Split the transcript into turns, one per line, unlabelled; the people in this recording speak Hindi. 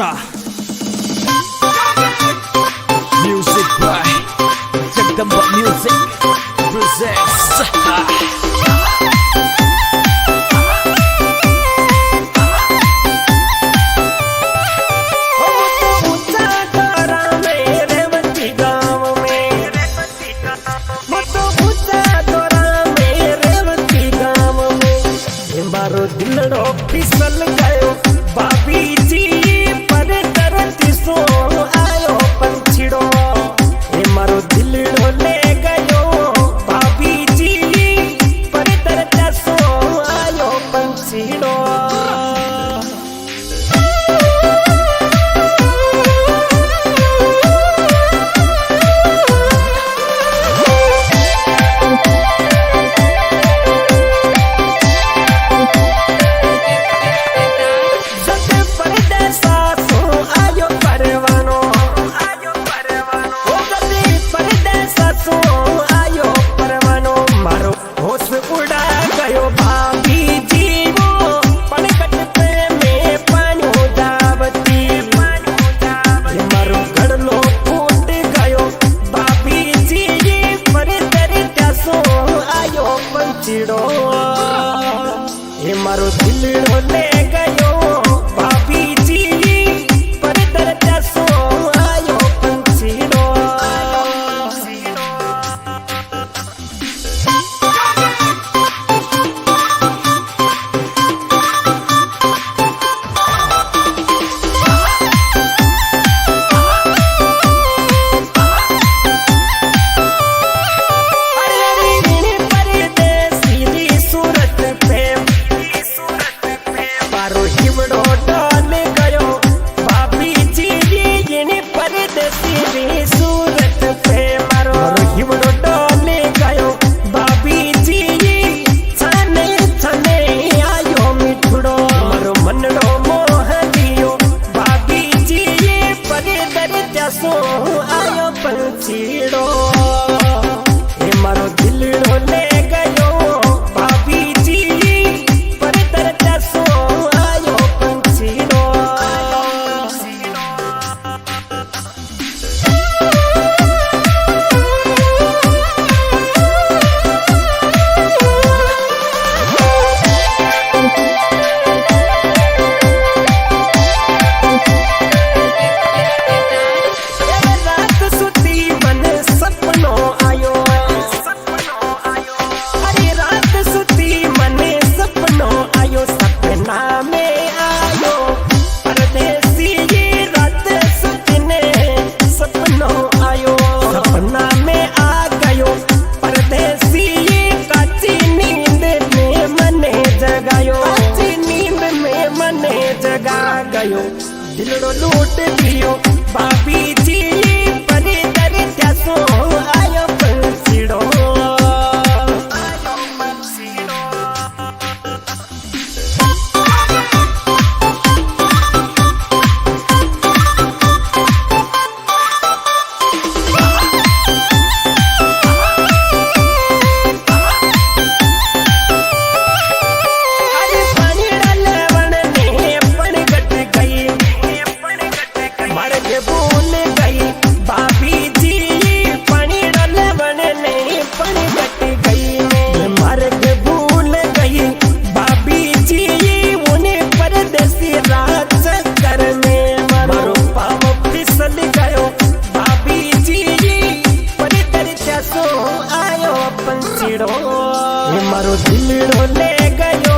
Music by Jagdamba Music presents
दिलड़ो फिसल गयो बाबी जी पर तरती सो आयो पंछीड़ो ए मारो दिलड़ो ले गयो बाबी जी पर तरता सो आयो पंछीड़ो ये मारो दिलड़ो ले गयो बाबी जी पर दर्जा सो आयो पंछीड़ो आयो पंछीड़ो ये मारो दिलड़ो ले गयो बाबी जी पर दर्जा सो आयो पंछीड़ो गयो दिलड़ो लूट दियो बाबी जी पर दर्जा सो आयो पंछीड़ो मारो दिलड़ो ले गयो